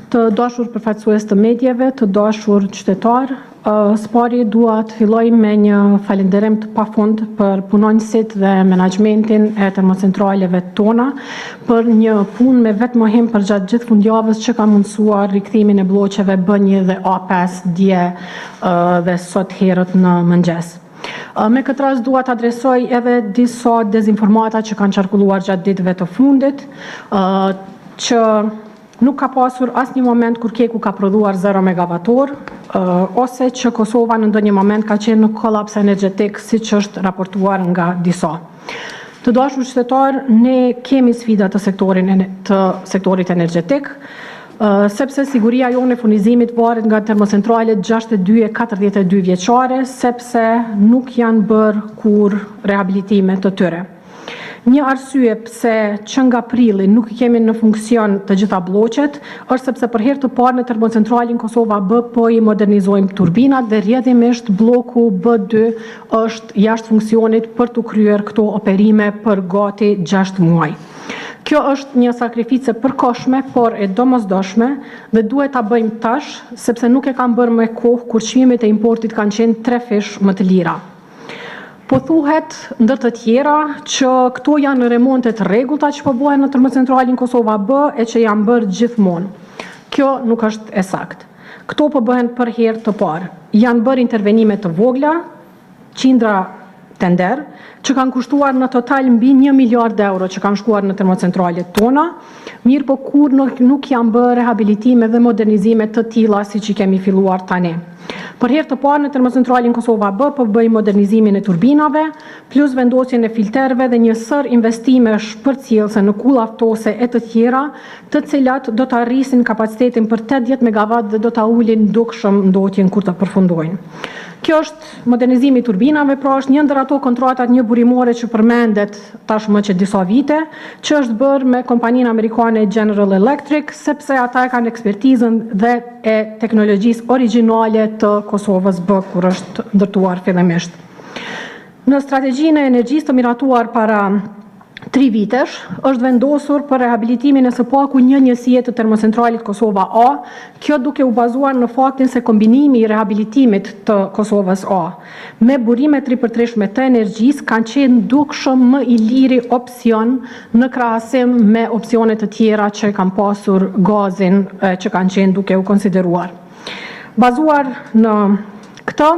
Të dashur përfaqësues të medjeve, të dashur qytetar, së pari dua të filloj me një falënderim të pafund për punonjësit dhe menaxhmentin e termocentraleve tona për një punë me vetë mohim për gjatë gjithë fundjavës që ka mundësuar rikthimin e bloqeve B1 dhe A5 dje dhe sot herët në mëngjes. Me këtë rast dua të adresoj edhe disa dezinformata që kanë qarkulluar gjatë ditëve të fundit, që nuk ka pasur asnjë moment kur Keku ka prodhuar 0 megavator, ose që Kosova në ndonjë moment ka qenë në kolaps energjetik, siç është raportuar nga disa. Të dashur qytetar, ne kemi sfida të sektorit energjetik, sepse siguria jonë e furnizimit varet nga termocentralet 62 e 42 vjeçare, sepse nuk janë bërë kur rehabilitime të tyre. Një arsye pse që nga prilli nuk kemi në funksion të gjitha bloqet, është sepse për herë të parë në termocentralin Kosova B po i modernizojmë turbinat dhe rrjedhimisht bloku B2 është jashtë funksionit për të kryer këto operime për gati 6 muaj. Kjo është një sakrificë e përkohshme, por e domosdoshme dhe duhet ta bëjmë tash, sepse nuk e kam bërë me kohë kur çmimet e importit kanë qenë 3 fish më të lira. Po thuhet ndër të tjera që këto janë remonte të rregullta që po bëhen në termocentralin Kosova B e që janë bërë gjithmonë. Kjo nuk është e saktë. Këto po bëhen për herë të parë. Janë bërë intervenime të vogla, qindra tender, që kanë kushtuar në total mbi 1 miliard euro që kanë shkuar në termocentralet tona, mirë po kur nuk janë bërë rehabilitime dhe modernizime të tilla siç i kemi filluar tani. Për herë të parë në termocentralin Kosova B po bëjmë modernizimin e turbinave, plus vendosjen e filterëve dhe një sër investime shpërcjellëse në kulla ftose e të tjera, të cilat do të arrisin kapacitetin për 80 MW dhe do ta ulin dukshëm ndotjen kur të përfundojnë. Kjo është modernizimi i turbinave, pra është një ndër ato kontratat një burimore që përmendet tashmë që disa vite, që është bërë me kompaninë amerikane General Electric, sepse ata kanë ekspertizën dhe e teknologjisë origjinale të Kosovës B kur është ndërtuar fillimisht. Në strategjinë e energjisë të miratuar para 3 vitesh, është vendosur për rehabilitimin e së paku një njësie të termocentralit Kosova A, kjo duke u bazuar në faktin se kombinimi i rehabilitimit të Kosovës A me burime 3x3 të energjisë kanë qenë dukshëm më i liri opsion në krahasim me opsionet të tjera që kanë pasur gazin që kanë qenë duke u konsideruar. Bazuar në këtë,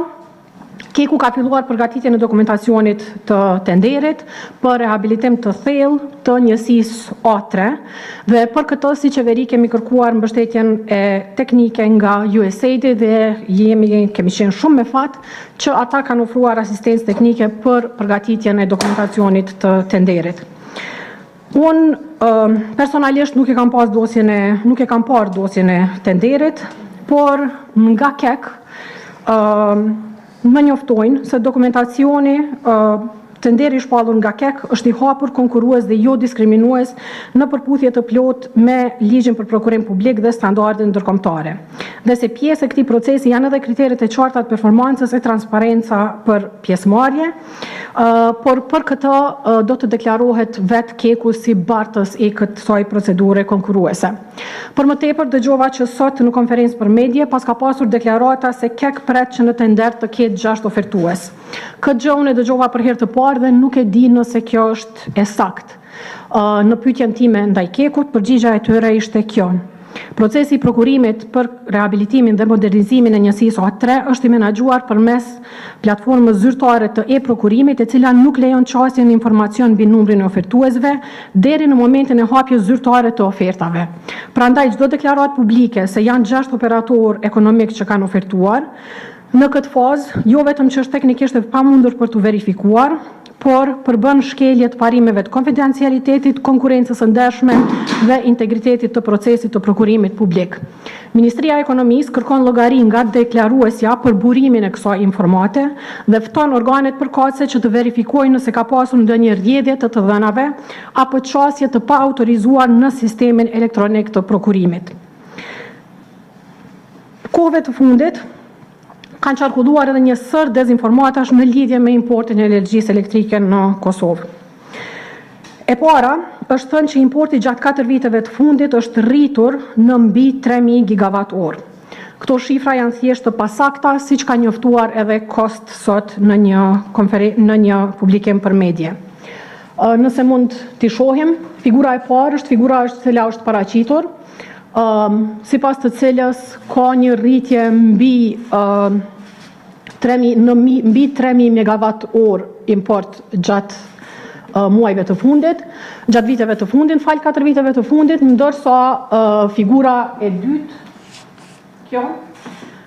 Keku ka filluar përgatitjen e dokumentacionit të tenderit për rehabilitim të thellë të njësisë A3 dhe për këtë si qeveri kemi kërkuar mbështetjen e teknike nga USAID dhe kemi qenë shumë me fat që ata kanë ofruar asistencë teknike për përgatitjen e dokumentacionit të tenderit. Unë personalisht nuk e kam parë dosjen e tenderit, por nga KEK më njoftojnë se dokumentacioni tenderi i shpallur nga KEK është i hapur, konkurrues dhe jo diskriminues në përputhje të plot me ligjin për prokurim publik dhe standardet ndërkombëtare. Dhe se pjesë e këtij procesi janë edhe kriteret e qarta të performancës e transparenca për pjesëmarrje, por për këtë do të deklarohet vetë Keku si bartës i kësaj procedure konkurruese. Për më tepër dëgjova që sot në konferencë për medje pas ka pasur deklarata se KEK pret që në tender të ketë 6 ofertues. Këtë gjë unë e dëgjova për herë të parë dhe nuk e di nëse kjo është e saktë. Në pyetjen time ndaj Kekut, përgjigjja e tyre ishte kjo. Procesi i prokurimit për rehabilitimin dhe modernizimin e njësisë A3 është i menaxhuar përmes platformës zyrtare të e-prokurimit, e cila nuk lejon qasjen e informacion mbi numrin e ofertuesve deri në momentin e hapjes zyrtare të ofertave. Prandaj çdo deklaratë publike se janë 6 operatorë ekonomik që kanë ofertuar, në këtë fazë jo vetëm që është teknikisht e pamundur për të verifikuar, por përbën shkelje të parimeve të konfidencialitetit, konkurrencës së ndershme dhe integritetit të procesit të prokurimit publik. Ministria e Ekonomisë kërkon llogari nga deklaruesja për burimin e kësaj informate dhe fton organet përkatëse që të verifikojnë nëse ka pasur ndonjë rrjedhje të të dhënave apo çësje të paautorizuar në sistemin elektronik të prokurimit. Kohëve të fundit kanë qarkulluar edhe një sër dezinformatash në lidhje me importin e energjisë elektrike në Kosovë. E para, është thënë që importi gjatë 4 viteve të fundit është rritur në mbi 3000 gigawatt orë. Këto shifra janë thjesht të pasakta, siç ka njoftuar edhe Cost sot në një publikim për medje. Nëse mund t'i shohim, figura e parë është figura e cila është paraqitur, sipas të cilës ka një rritje mbi 3000 megawatt orë import gjatë muajve të fundit, gjatë viteve të fundit, 4 viteve të fundit, ndërsa figura e dytë,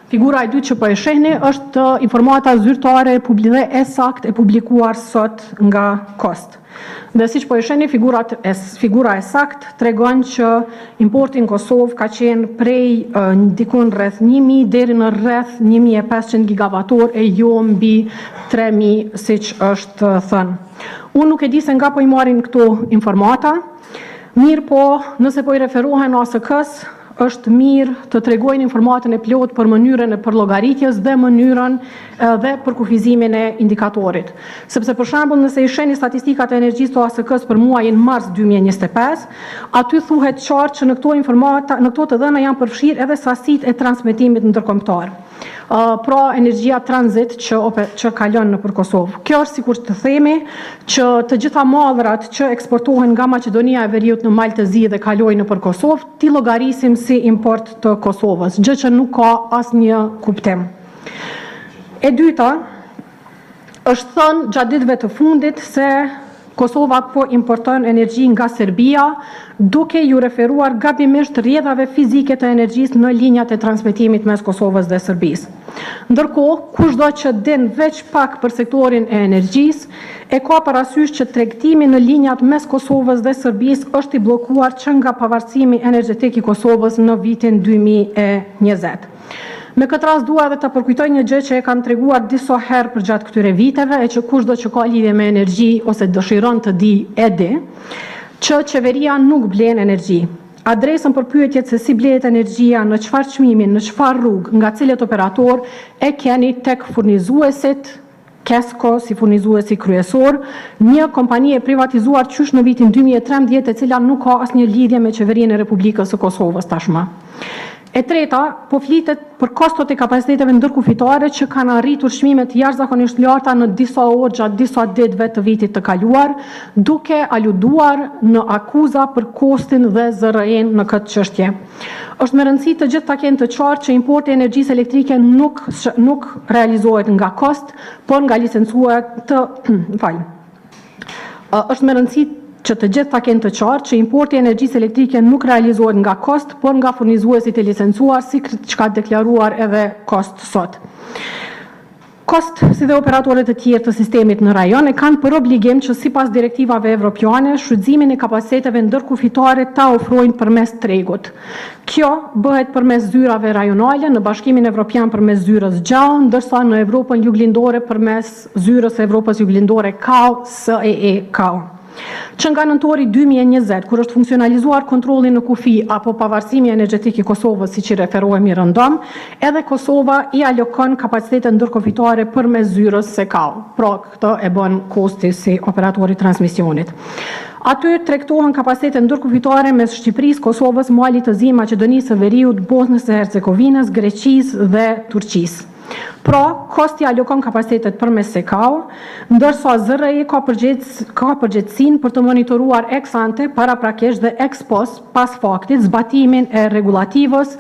figura e dytë që po e shehni është informata zyrtare dhe e saktë e publikuar sot nga Cost. Dhe siç po e shehni, figura e saktë tregon që importi në Kosovë ka qenë prej dikun rreth 1000 deri në rreth 1500 gigavator e jo mbi 3000 siç është thënë. Unë nuk e di se nga po i marrin këto informata, mirë po nëse po i referohen ASK-s, është mirë të tregojnë informatën e plotë për mënyrën e përllogaritjes dhe mënyrën dhe për kufizimin e indikatorit. Sepse për shembull nëse i shihni statistikat e energjisë të ASK-s për muajin mars 2025, aty thuhet qartë që në këto informata, në këto të dhëna janë përfshirë edhe sasitë e transmetimit ndërkombëtar. Pra energjia tranzit që kalon nëpër Kosovë. Kjo është sikur të themi që të gjitha mallrat që eksportohen nga Maqedonia e Veriut në Mal të Zi dhe kalojnë nëpër Kosovë, ti llogarisim si import të Kosovës, gjë që nuk ka asnjë kuptim. E dyta, është thënë gjatë ditëve të fundit se Kosova po importon energji nga Serbia, duke ju referuar gabimisht rrjedhave fizike të energjisë në linjat e transmetimit mes Kosovës dhe Serbisë. Ndërkohë, kushdo që din veç pak për sektorin e energjisë, e ka parasysh që tregtimi në linjat mes Kosovës dhe Serbisë është i bllokuar që nga pavarësimi energjetik i Kosovës në vitin 2020. Me këtë rast dua edhe të përkujtoj një gjë që e kam treguar disa herë për gjatë këtyre viteve, e që kushdo që ka lidhje me energji ose dëshiron të di e di, që qeveria nuk blen energji. Adresën për pyetjet se si blehet energjia, në çfarë çmimi, në çfarë rrugë, nga cilët operator, e keni tek furnizuesit Kesko si furnizuesi kryesor, një kompani e privatizuar qysh në vitin 2013, e cila nuk ka asnjë lidhje me qeverinë e Republikës së Kosovës tashmë. E treta, po flitet për kostot e kapaciteteve ndërkufitare që kanë arritur çmimet jashtëzakonisht larta në disa orë gjatë disa ditëve të vitit të kaluar, duke aluduar në akuza për kostin dhe ZRE-n në këtë çështje. Është me rëndësi të gjithë ta kenë të qartë që importi i energjisë elektrike nuk realizohet nga Kost, por nga licencuar është me rëndësi që të gjithë ta kenë të qartë që importi i energjisë elektrike nuk realizohet nga Kost, por nga furnizuesit e licencuar, si që ka deklaruar edhe Kost sot. Kost, si dhe operatorët e tjerë të sistemit në rajon, e kanë për obligim që sipas direktivave evropiane, shfrytëzimin e kapaciteteve ndërkufitare ta ofrojnë përmes tregut. Kjo bëhet përmes zyrave rajonale, në Bashkimin Evropian përmes zyrës GJAO, ndërsa në Evropën Juglindore përmes zyrës Evropës Juglindore KAO, SEE KAO. Që nga nëntori 2020, kur është funksionalizuar kontrolli në kufi apo pavarësimi energjetik i Kosovës, si që referohemi rëndom, edhe Kosova i alokon kapacitetet ndërkufitare përmes zyrës SECAO. Pra, këtë e bën Kosti si operatori transmisionit. Aty tregtohen kapacitetet ndërkufitare mes Shqipërisë, Kosovës, Malit të Zi, Maqedonisë së Veriut, Bosnës së Hercegovinës, Greqisë dhe Turqisë. Pra, Kosti alokon kapacitetet përmes SECAO, ndërsa ZRE ka përgjegjësinë për të monitoruar ex ante, paraprakisht dhe ex post pas faktit zbatimin e regulativës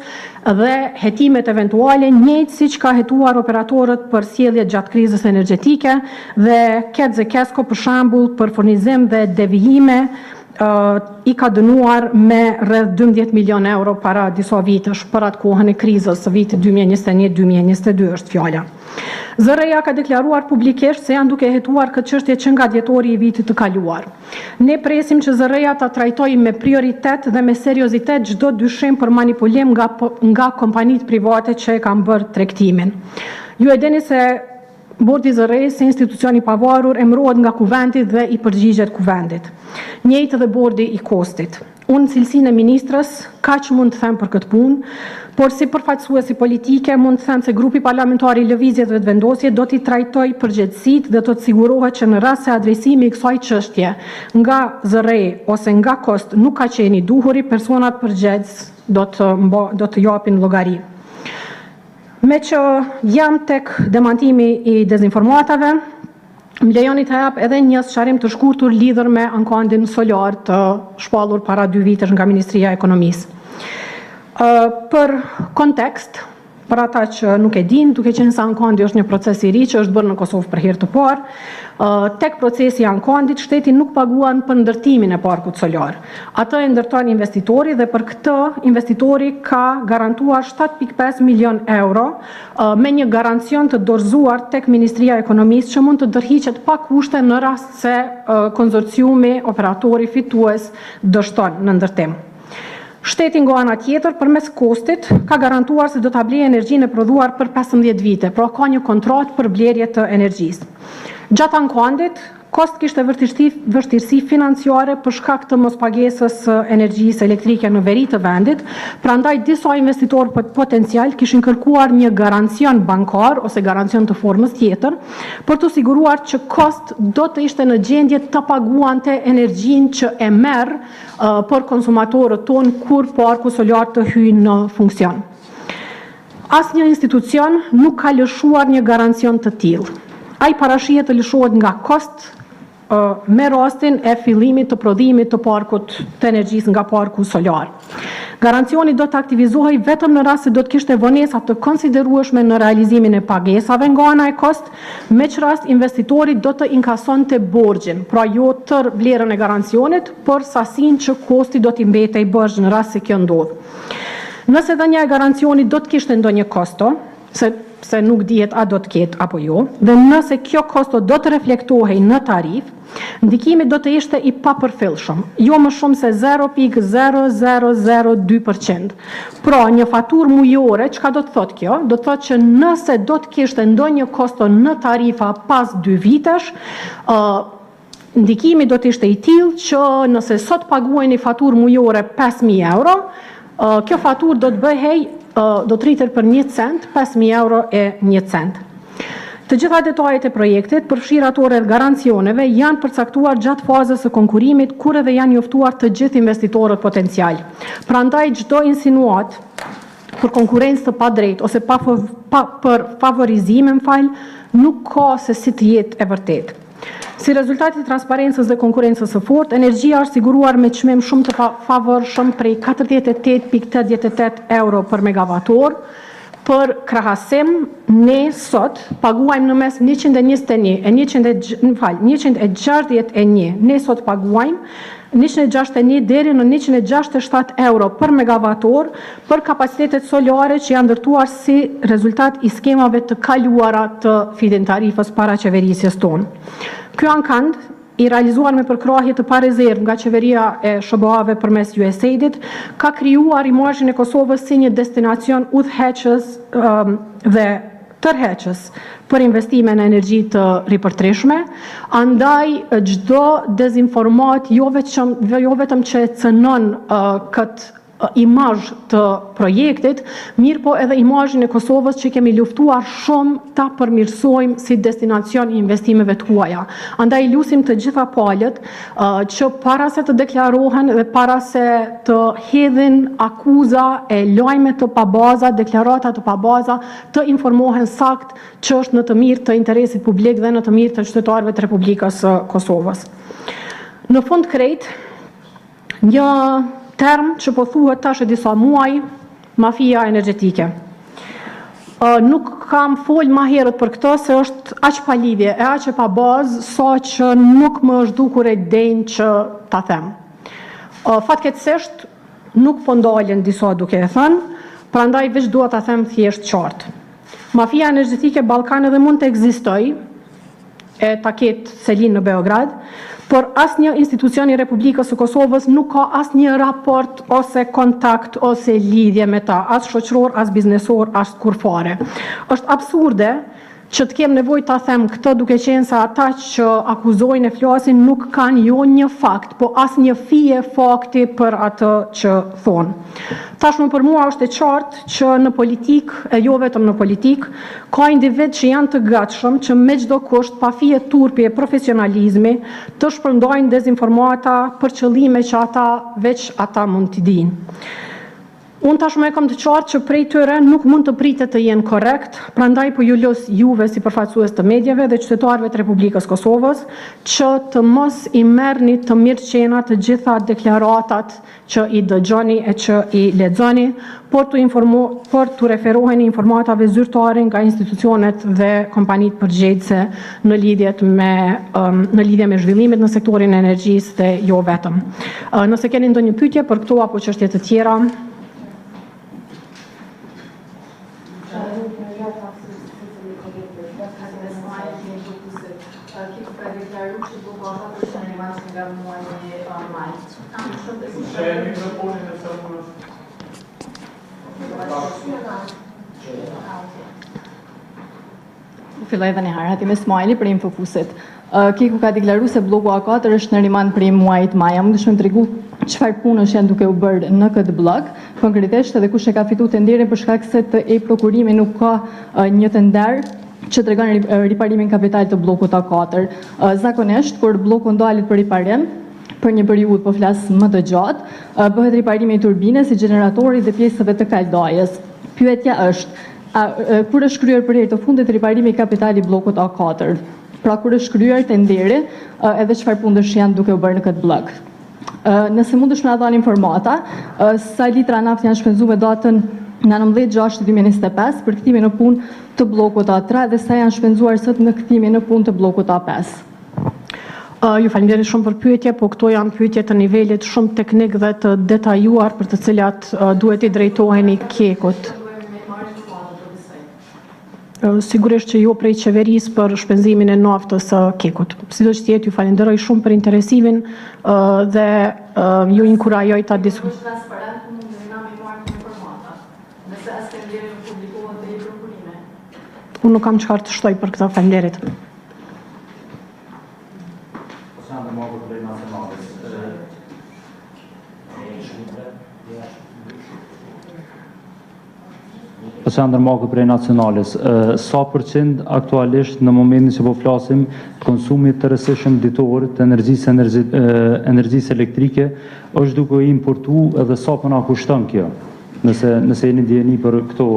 dhe hetimet eventuale, njëjtë siç ka hetuar operatorët për sjellje gjatë krizës energjetike dhe Kesko për shembull për furnizim dhe devijime i ka dënuar me rreth 12 milion euro para disa vitesh për atë kohën e krizës së vitit 2021-2022 është fjala. ZRE-ja ka deklaruar publikisht se janë duke hetuar këtë çështje që nga dhjetori i vitit të kaluar. Ne presim që ZRE-ja ta trajtojë me prioritet dhe me seriozitet çdo dyshim për manipulim nga kompanitë private që e kanë bërë tregtimin. Ju e dini se Bordi ZRE si institucioni pavarur emërohet nga kuvendit dhe i përgjigjet kuvendit. Njëjtë dhe bordi i Kostit. Unë cilësinë e ministrës, ka që mund të them për këtë punë, por si përfaqësuesi politike mund të them se grupi parlamentar i Lëvizjes dhe Vendosje do t'i trajtoj përgjegjësitë dhe do të sigurohet që në rast se adresimi i kësaj çështje nga zëre ose nga kost nuk ka qenë i duhuri, personat përgjegjës do të japin llogari. Me që jam tek demantimi i dezinformatave, më lejoni të jap edhe një sqarim të shkurtur lidhur me ankondin solar të shpallur para 2 vitesh nga Ministria e Ekonomisë. Për kontekst, për ata që nuk e din, duke qenë se ankondi është një proces i ri që është bërë në Kosovë për herë të parë, tek procesi i ankondit shteti nuk paguan për ndërtimin e parkut solar. Atë e ndërton investitori dhe për këtë investitori ka garantuar 7.5 milion euro me një garancion të dorëzuar tek Ministria e Ekonomisë që mund të ndërhiqet pa kushte në rast se konzorciumi operatori fitues dështon në ndërtim. Shteti nga ana tjetër, përmes kostit, ka garantuar se do ta blejë energjinë e prodhuar për 15 vite, pra ka një kontratë për blerje të energjisë. Gjatë ankondit, kost kishte vështirësi financiare për shkak të mospagesës së energjisë elektrike në veri të vendit, prandaj disa investitorë potencial kishin kërkuar një garancion bankar ose garancion të formës tjetër për të siguruar që kost do të ishte në gjendje të paguante energjinë që e merr për konsumatorët tonë kur parku solar të hyjë në funksion. Asnjë institucion nuk ka lëshuar një garancion të tillë. Ai parashihet të lëshohet nga kost me rastin e fillimit të prodhimit të parkut të energjisë nga parku solar. Garancioni do të aktivizohej vetëm në rast se do të kishte vonesa të konsiderueshme në realizimin e pagesave nga ana e kost, me që rast investitori do të inkasonte borxhin, pra jo tër vlerën e garancionit, por sasinë që kosti do t'i mbetej borxh në rast se kjo ndodh. Nëse dhënia e garancionit do të kishte ndonjë kosto, se nuk dihet a do të ketë apo jo, dhe nëse kjo kosto do të reflektohej në tarif, ndikimi do të ishte i papërfillshëm, jo më shumë se 0.0002%. Pra, një faturë mujore, çka do të thotë kjo? Do të thotë që nëse do të kishte ndonjë kosto në tarifa pas 2 vitesh, ndikimi do të ishte i tillë që nëse sot paguajeni faturë mujore 5.000 euro, kjo faturë do të bëhej do të rritet për 1 cent, 5.000 euro e 1 cent. Të gjitha detajet e projektit, përfshirë ato rreth garancioneve, janë përcaktuar gjatë fazës së konkurimit, kur edhe janë njoftuar të gjithë investitorët potencial. Prandaj çdo insinuat për konkurrencë të padrejtë ose për favorizim, nuk ka se si të jetë e vërtetë. Si rezultati i transparencës dhe konkurrencës së fortë, energjia është siguruar me çmim shumë të favorshëm prej 48.88 euro për megavator. Për krahasim, ne sot paguajmë në mes 161, ne sot paguajmë 161 deri në 167 euro për megavator për kapacitetet solare që janë ndërtuar si rezultat i skemave të kaluara të feed-in tarifës para qeverisjes tonë. Ky ankond i realizuar me përkrahje të parezervë nga qeveria e SBA-ve përmes USAID-it, ka krijuar imazhin e Kosovës si një destinacion udhëheqës dhe tërheqës për investime në energji të ripërtreshme, andaj çdo dezinformat jo vetëm që cënon këtë imazh të projektit, mirë po edhe imazhin e Kosovës që kemi luftuar shumë ta përmirësojmë si destinacion i investimeve të huaja. Andaj lusim të gjitha palët që para se të deklarohen dhe para se të hedhin akuza e lajme të pabaza, deklarata të pabaza, të informohen sakt që është në të mirë të interesit publik dhe në të mirë të qytetarëve të Republikës së Kosovës. Në fund krejt, një term që po thuhet tash e disa muaj, mafia energjetike. Nuk kam fol më herët për këtë se është aq pa lidhje, e aq e pa bazë, sa që nuk më është dukur e denjë që ta them. Fatkeqësisht nuk po ndalen disa duke e thënë, prandaj veç dua ta them thjesht qartë. Mafia energjetike Ballkan edhe mund të ekzistojë, e ta ketë selin në Beograd, por asnjë institucion i Republikës së Kosovës nuk ka asnjë raport ose kontakt ose lidhje me ta, as shoqëror, as biznesor, as kurfare. Është absurde që të kem nevojë ta them këtë duke qenë se ata që akuzojnë e flasin nuk kanë jo një fakt, po as një fije fakti për atë që thonë. Tashmë për mua është e qartë që në politikë, e jo vetëm në politikë, ka individ që janë të gatshëm që me çdo kusht, pa fije turpi e profesionalizmi, të shpërndajnë dezinformata për qëllime që veç ata mund t'i dinë. Unë tashmë e kam të qartë që prej tyre nuk mund të pritet të jenë korrekt, prandaj po ju los juve si përfaqësues të medjave dhe qytetarëve të Republikës Kosovës që të mos i merrni të mirëqena të gjitha deklaratat që i dëgjoni e që i lexoni, por të referoheni informatave zyrtare nga institucionet dhe kompanitë përgjegjëse në lidhje me zhvillimit në sektorin e energjisë dhe jo vetëm. Nëse keni ndonjë pyetje për këto apo çështje të tjera, Filloj edhe një herë, Hatim Ismaili për Infofusit. Keku ka deklaruar se bloku A4 është në rimand prej muajit maj. Mund të shmë tregu çfarë punësh janë duke u bërë në këtë blok, konkretisht edhe kush e ka fituar tenderin për shkak se te prokurimi nuk ka një tender që tregon riparimin kapital të blokut A4. Zakonisht kur bloku ndalet për riparim për një periudhë, po flas më të gjatë, bëhet riparimi i turbinës, i gjeneratorit dhe pjesëve të kaldajës. Pyetja është, kur është kryer për herë të fundit riparimi i kapitali i bllokut A4? Pra kur është kryer tenderi, edhe çfarë punësh janë duke u bërë në këtë blok? Nëse mundesh më dhani informata, sa litra naftë janë shpenzuar me datën 19/6/2025 për kthimin në punë të bllokut A3 dhe sa janë shpenzuar sot në kthimin në punë të bllokut A5? Ju falenderoj shumë për pyetje, po këto janë pyetje të nivelit shumë teknik dhe të detajuar për të cilat duhet i drejtoheni Kekut. Sigurisht që jo prej qeverisë për shpenzimin e naftës së Kekut. Sidoq të jetë, ju falenderoj shumë për interesimin dhe ju inkurajoj ta diskutoni. Unë nuk kam çfarë të shtoj për këtë, falenderit. Aleksandr Maku prej Nacionales. Sa përqind aktualisht në momentin që po flasim konsumit të rrezikshëm ditor të energjisë elektrike është duke i importu edhe sa po na kushton kjo? Nëse jeni ndjeni për këto.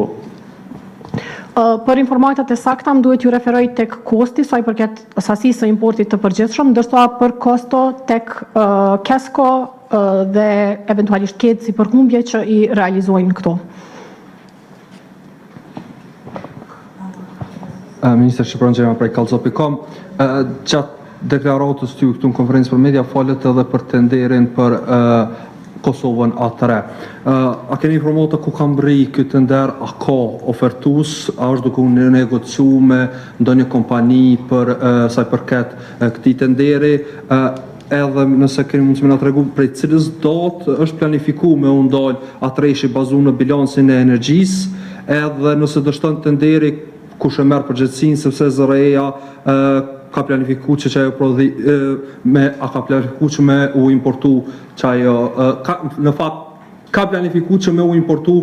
Për informatat e sakta më duhet ju referoj tek kosti sa i përket sasisë së importit të përgjithshëm, ndërsa për kosto tek Kesko dhe eventualisht ketë si përhumbje që i realizojnë këto. Minister Shqipëron Gjema prej Kallzo.com. Gjatë deklaratës ty këtu në konferencë për media falet edhe për tenderin për Kosovën A3. A keni informata ku kam bri këtë tender, a ka ofertus, a është duke unë negociu me ndonjë kompani për sa i përket këtij tenderi, edhe nëse keni mundësi na tregu prej cilës datë është planifikuar me u ndal A3-shi bazuar në bilancin e energjisë, edhe nëse dështon tenderi kush e merr përgjegjësinë, sepse ZRE-ja ka planifikuar që ajo prodhi ka planifikuar që me u importu që ajo në fakt ka planifikuar që me u importu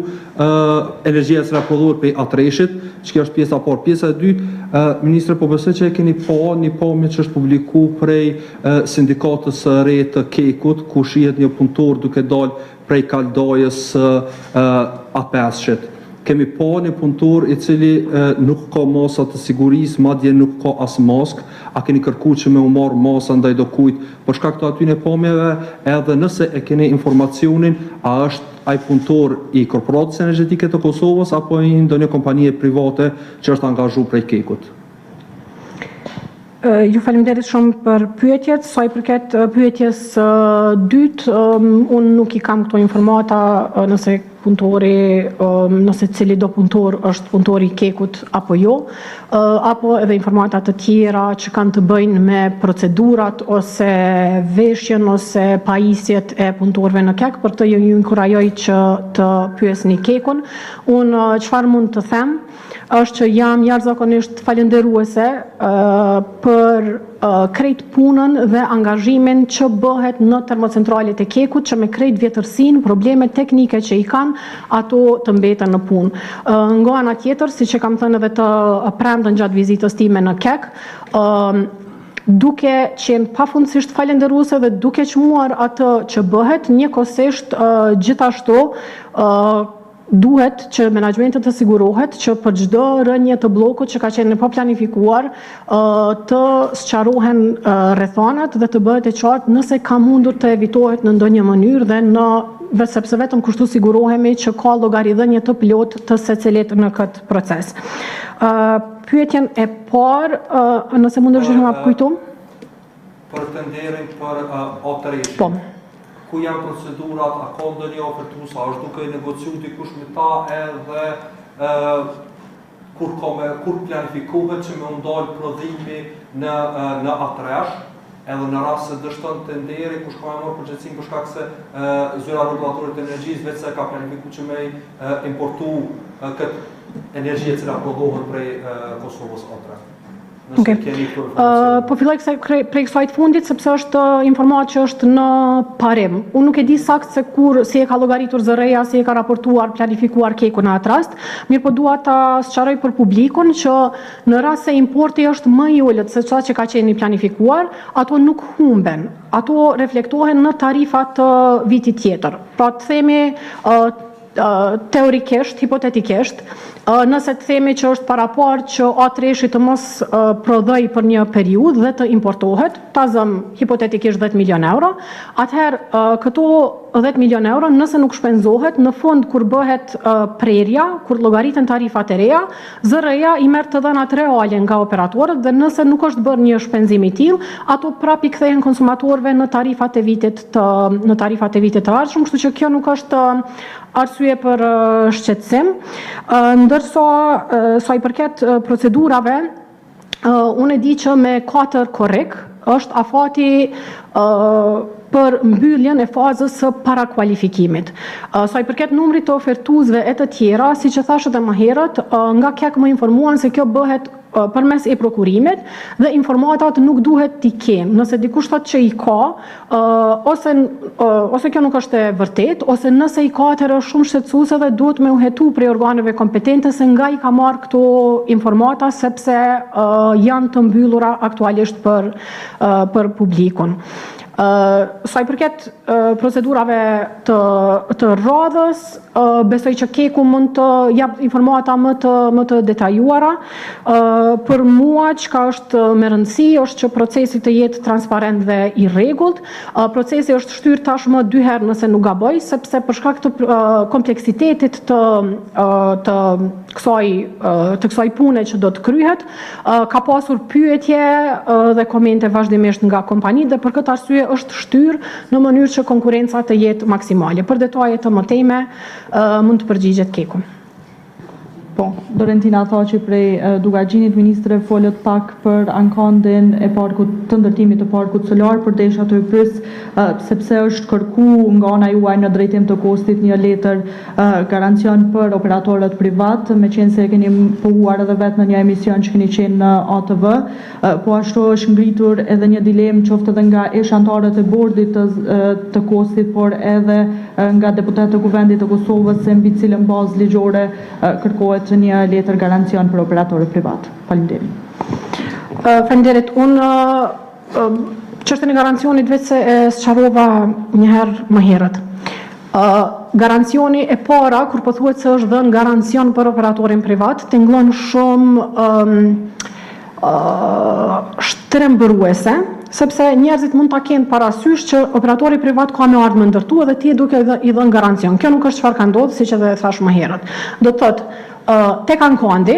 energjia që prodhohet prej A3-shit, që kjo është pjesa e parë. Pjesa e dytë, ministre, po besoj që e keni një pamje që është publikuar prej sindikatës së re të Kekut, ku shihet një punëtor duke dalë prej kaldajës A5-shit. Kemi pa një punëtor i cili nuk ka masa të sigurisë, madje nuk ka as mask, a keni kërkuar që me u marr masa ndaj do kujt për shkak të atyre pamjeve, edhe nëse e keni informacionin, a është ai punëtor i Korporatës Energjetike të Kosovës apo i ndonjë kompanie private që është angazhuar prej Kekut? Ju faleminderit shumë për pyetjet. Sa i përket pyetjes dytë, unë nuk i kam këto informata, nëse punëtori, nëse cili do punëtor është punëtori i kekut apo jo, apo edhe informata të tjera që kanë të bëjnë me procedurat ose veshjen ose pajisjet e punëtorëve në kek, për të ju inkurajoj që të pyesni kekun. Unë çfarë mund të them është që jam jashtëzakonisht falënderuese për krejt punën dhe angazhimin që bëhet në termocentralet e kekut, që me krejt vjetërsin, probleme teknike që i kanë, ato të mbeten në punë. Nga ana tjetër, si që kam thënë edhe të premten gjatë vizitës time në kek, duke qenë pafundësisht falënderuese dhe duke çmuar atë që bëhet, njëkohësisht gjithashtu duhet që menaxhmenti të sigurohet që për çdo rënje të bllokut që ka qenë pa planifikuar të sqarohen rrethanat dhe të bëhet e qartë nëse ka mundur të evitohet në ndonjë mënyrë dhe sepse vetëm kështu sigurohemi që ka llogaridhënie të plot të secilit në këtë proces. Pyetjen e parë, nëse mundesh të më kujtom? Për tenderin për atërisht. Po. Ku janë procedurat, a ka ndonjë ofertues, a është duke negociu dikush me ta edhe kur planifikohet që me ndalë prodhimi në atresh, edhe në rast se dështon tenderi kush ka marrë përgjegjësinë për shkak se zyra rregullatorit të energjisë vetë se ka planifikuar që me importu këtë energji e cila prodhohet prej Kosovës atresh. Okay. Po filloj prej kësaj të fundit sepse është informatë që është në parim. Unë nuk e di sakt se si e ka llogaritur zërreja, si e ka raportuar, planifikuar keku në atë rast, mirë po dua ta sqaroj për publikun që në rast se importi është më i ulët se çfarë që ka qenë planifikuar, ato nuk humben. Ato reflektohen në tarifat të vitit tjetër. Pra të themi teorikisht, hipotetikisht, nëse të themi që është parapar që atreshi të mos prodhoj për një periudhë dhe të importohet, ta zëm hipotetikisht 10 milion euro, atëherë këto 10 milion euro nëse nuk shpenzohet, në fund kur bëhet prerja, kur llogaritën tarifat e reja, zërreja i merr të dhënat reale nga operatorët dhe nëse nuk është bërë një shpenzim i tillë, ato prap i kthehen konsumatorëve në tarifat e vitit të ardhshëm, kështu që kjo nuk është arsye për shqetësim. Ndërsa sa i përket procedurave, unë e di që me 4 korrik është afati për mbylljen e fazës së parakualifikimit. Sa i përket numrit të ofertuesve e të tjera, siç e thashë edhe më herët, nga KEK më informuan se kjo bëhet përmes e-prokurimit dhe informatat nuk duhet t'i kenë. Nëse dikush thotë që i ka, ose kjo nuk është e vërtet, ose nëse i ka atëherë është shumë shqetësuese dhe duhet me u hetu prej organeve kompetente se nga i ka marrë këto informata sepse janë të mbyllura aktualisht për publikun. Sa i përket procedurave të radhës, besoj që keku mund të jap informata më të detajuara. Për mua çka është me rëndësi është që procesi të jetë transparent dhe i rregullt. Procesi është shtyr tashmë 2 herë nëse nuk gaboj, sepse për shkak të kompleksitetit të kësaj pune që do të kryhet, ka pasur pyetje dhe komente vazhdimisht nga kompanitë dhe për këtë arsye është shtyr në mënyrë që konkurenca të jetë maksimale. Për detaje të mëtejme mund të përgjigjet keku. Po, Dorentina tha që prej Dugagjinit ministre folët pak për ankondin e parkut të ndërtimit të parkut solar, por desha të pyes sepse është kërku nga ana juaj në drejtim të kostit një letër garancion për operatorët privat, meqense e keni pohuar edhe vetë në një emision që keni qenë në ATV, po ashtu është ngritur edhe një dilemë qoftë edhe nga antarët e bordit të kostit, por edhe nga deputetët e Kuvendit të Kosovës, se mbi cilën bazë ligjore kërkohet një letër garancion për operatorët privat. Faleminderit. Faleminderit. Unë çështën e garancionit vetë se e sqarova një herë më herët. Garancioni e para, kur po thuhet se është dhënë garancion për operatorin privat, tingëllon shumë shtrembëruese, sepse njerëzit mund ta kenë parasysh që operatori privat ka me ardhmë ndërtu edhe ti duke i dhënë garancion. Kjo nuk është çfarë ka ndodhur, siç edhe thash më herët. Do të thotë tek ankondi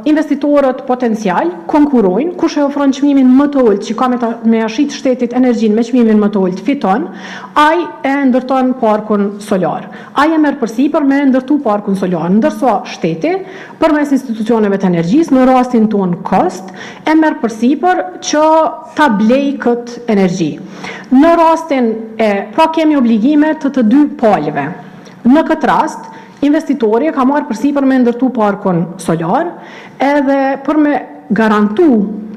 investitorët potencial konkurojnë, kush e ofron çmimin më të ulët, që ka me ashit shtetit energjinë me çmimin më të ulët fiton, ai e ndërton parkun solar. Ai e merr përsipër me ndërtu parkun solar, ndërsa shteti përmes institucioneve të energjisë në rastin ton kost e merr përsipër që ta blej këtë energji. Në rastin pra kemi obligime të dy palëve. Në këtë rast, investitori ka marrë përsipër me ndërtu parkun solar, edhe për me garantu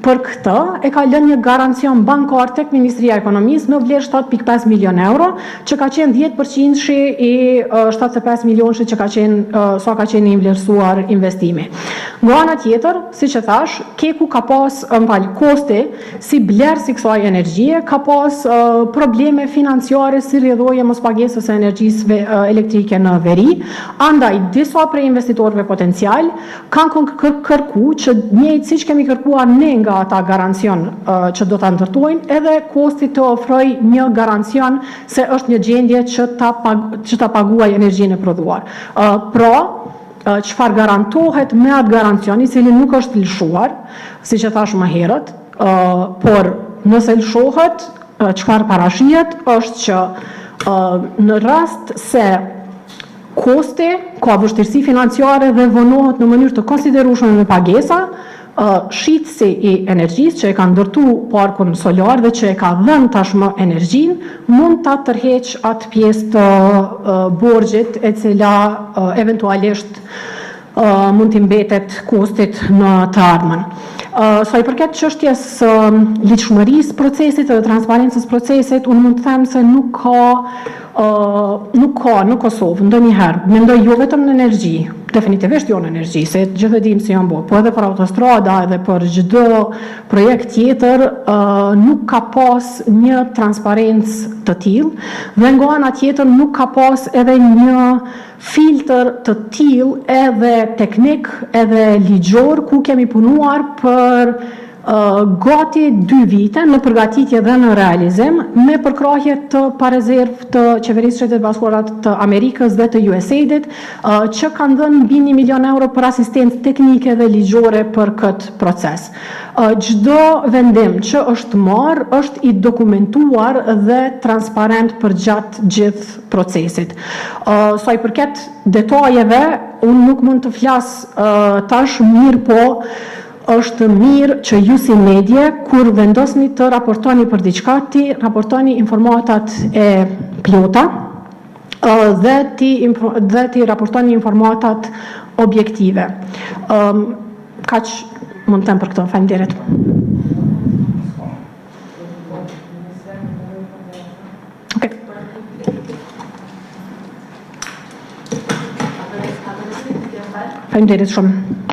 për këtë, e ka lënë një garancion bankar tek Ministria e Ekonomisë në vlerë 7.5 milion euro, që ka qenë 10% i 75 milionësh që ka qenë i vlerësuar investimi. Nga ana tjetër, siç e thash, keku ka pas kosti si blerë si kësaj energjie, ka pas probleme financiare si rrjedhoje mos pagesës së energjisë elektrike në veri, andaj disa prej investitorëve potencial kanë kërku që njëjtë siç kemi kërkuar ne nga ata garancion që do ta ndërtojnë, edhe kosti të ofroj një garancion se është një gjendje që ta paguaj energjinë e prodhuar. Çfarë garantohet me atë garancion, i cili nuk është lëshuar, siç e thash më herët, por nëse lëshohet, çfarë parashihet është që në rast se kosti ka vështirësi financiare dhe vonohet në mënyrë të konsiderueshme me pagesa, shitësi i energjisë që e ka ndërtu parkun solar dhe që e ka dhënë tashmë energjinë, mund ta tërheq atë pjesë të borxhit e cila eventualisht mund t'i mbetet kostit në të ardhmen. Sa i përket çështjes ligjshmërisë procesit dhe transparencës procesit, unë mund të them se nuk ka në Kosovë ndonjëherë, mendoj jo vetëm në energji, definitivisht jo në energji, se gjithë e dim si janë bërë, po edhe për autostrada edhe për çdo projekt tjetër nuk ka pas një transparencë të tillë, dhe nga ana tjetër nuk ka pas edhe një filtr të tillë edhe teknik edhe ligjor ku kemi punuar për gati 2 vite në përgatitje dhe në realizim me përkrahje të parezervë të Qeverisë së Shtetit Bashkuar të Amerikës dhe të USAID-it që kanë dhënë mbi 1 milion euro për asistencë teknike dhe ligjore për këtë proces. Çdo vendim që është marrë është i dokumentuar dhe transparent për gjatë gjithë procesit. Sa i përket detajeve, unë nuk mund të flas tash, mirë po është mirë që ju si medje, kur vendosni të raportoni për diçka, ti raportoni informatat e plota dhe ti raportoni informatat objektive. Kaq mund të them për këto. Faleminderit. Okay. Faleminderit shumë.